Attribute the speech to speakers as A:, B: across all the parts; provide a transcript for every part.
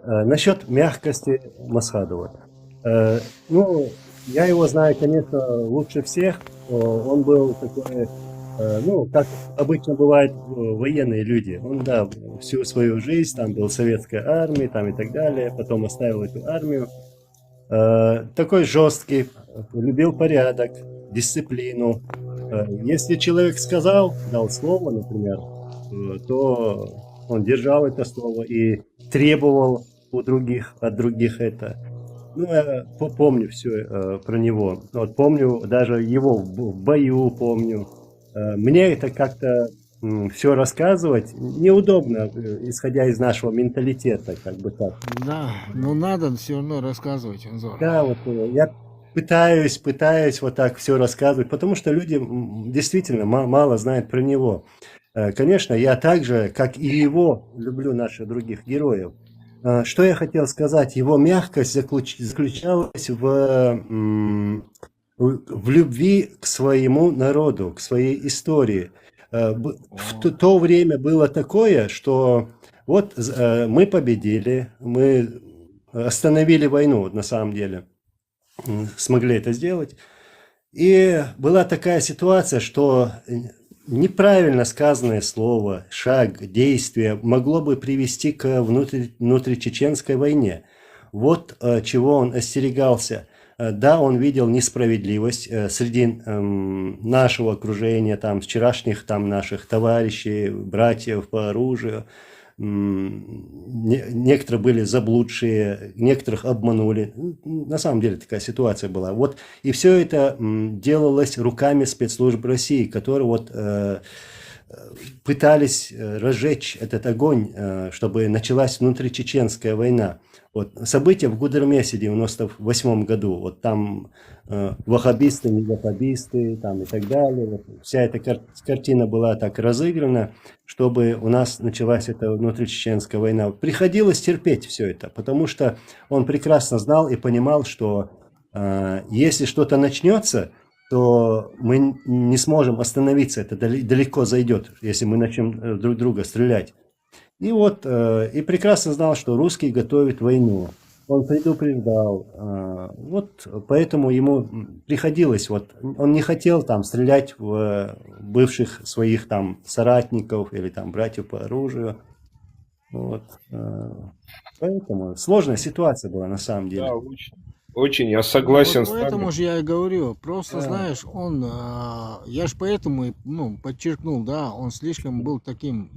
A: Насчет мягкости Масхадова. Ну, я его знаю, конечно, лучше всех. Он был такой, ну, как обычно бывает военные люди. Он, да, всю свою жизнь там был в советской армии там и так далее, потом оставил эту армию. Такой жесткий, любил порядок, дисциплину. Если человек сказал, дал слово, например, то он держал это слово и требовал у других, от других это. Ну, я помню все про него. Вот помню даже его в бою, помню. Мне это как-то все рассказывать неудобно, исходя из нашего менталитета, как бы так.
B: Да, но надо все равно рассказывать, Анзор.
A: Да, вот я пытаюсь вот так все рассказывать, потому что люди действительно мало знают про него. Конечно, я также, как и его, люблю наших других героев. Что я хотел сказать? Его мягкость заключалась в любви к своему народу, к своей истории. В то время было такое, что вот мы победили, мы остановили войну, вот на самом деле, смогли это сделать. И была такая ситуация, что неправильно сказанное слово, шаг, действие могло бы привести к внутричеченской войне. Вот чего он остерегался. Да, он видел несправедливость среди нашего окружения, там, вчерашних там, наших товарищей, братьев по оружию. Некоторые были заблудшие, некоторых обманули. На самом деле такая ситуация была. Вот, и все это делалось руками спецслужб России, которые вот пытались разжечь этот огонь, чтобы началась внутричеченская война. Вот, события в Гудермесе в 98 году, вот там ваххабисты, не ваххабисты, там и так далее. Вот, вся эта картина была так разыграна, чтобы у нас началась эта внутричеченская война. Приходилось терпеть все это, потому что он прекрасно знал и понимал, что если что-то начнется, то мы не сможем остановиться, это далеко зайдет, если мы начнем друг друга стрелять. И вот, и прекрасно знал, что русские готовят войну. Он предупреждал, вот поэтому ему приходилось, вот, он не хотел там стрелять в бывших своих там соратников или там братьев по оружию. Вот, поэтому сложная ситуация была на самом
C: Да,
A: деле.
C: очень, очень я
B: Ну вот
C: согласен с
B: поэтому
C: вами.
B: же я и говорю, просто
A: Да.
B: знаешь, он, я ж поэтому, ну, подчеркнул, да, он слишком был таким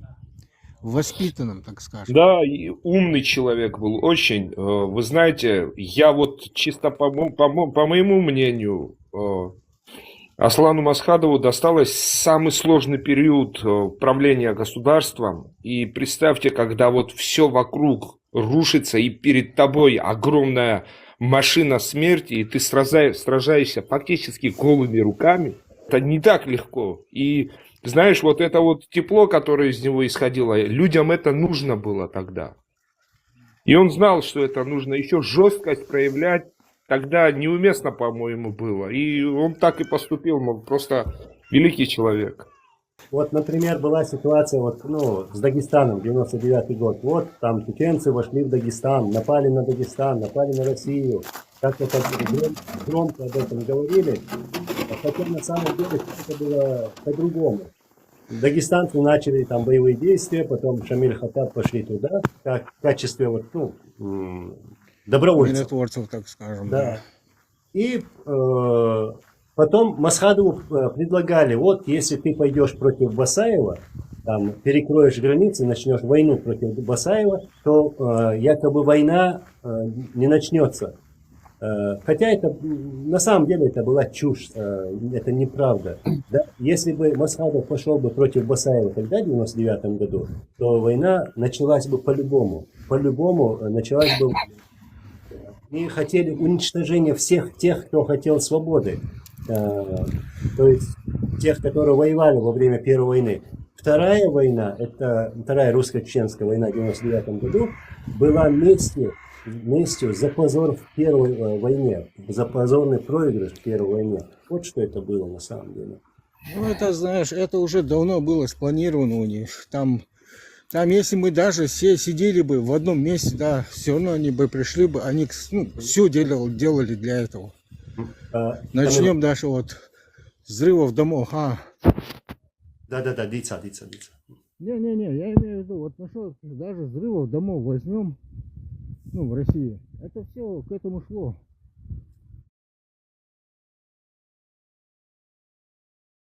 B: воспитанным, так скажем.
C: Да, и умный человек был, очень. Вы знаете, я вот чисто по моему мнению, Аслану Масхадову досталось самый сложный период правления государством. И представьте, когда вот все вокруг рушится, и перед тобой огромная машина смерти, и ты сражаешься фактически голыми руками. Это не так легко. И знаешь, вот это вот тепло, которое из него исходило, людям это нужно было тогда. И он знал, что это нужно. Еще жесткость проявлять тогда неуместно, по-моему, было. И он так и поступил, мол, просто великий человек.
A: Вот, например, была ситуация вот, ну, с Дагестаном, 99-й год. Вот там чеченцы вошли в Дагестан, напали на Дагестан, напали на Россию. Как-то так громко об этом говорили. Хотя на самом деле это было по-другому. Дагестанцы начали там боевые действия, потом Шамиль Хатаб пошли туда, как в качестве вот, ну, добровольцев.
B: Миротворцев, так скажем, да.
A: Да. И потом Масхадову предлагали, вот если ты пойдешь против Басаева, там, перекроешь границы, начнешь войну против Басаева, то якобы война не начнется. Хотя это на самом деле это была чушь, это неправда. Да? Если бы Масхадов пошел бы против Басаева тогда, в 99 году, то война началась бы по-любому. По-любому началась бы. И хотели уничтожения всех тех, кто хотел свободы. То есть тех, которые воевали во время Первой войны. Вторая война, это Вторая русско-чеченская война в 99 году, была местью за позор в Первой войне, за позорный проигрыш в Первой войне. Вот что это было на самом деле.
B: Ну, это, знаешь, это уже давно было спланировано у них. Там Там, если мы даже все сидели бы в одном месте, да, все равно они бы пришли бы, они все делали для этого. Начнем даже вот взрывов домов.
A: Да, дица.
B: Не, я имею в виду, вот насчет даже взрывов домов возьмем, в России, это все к этому шло.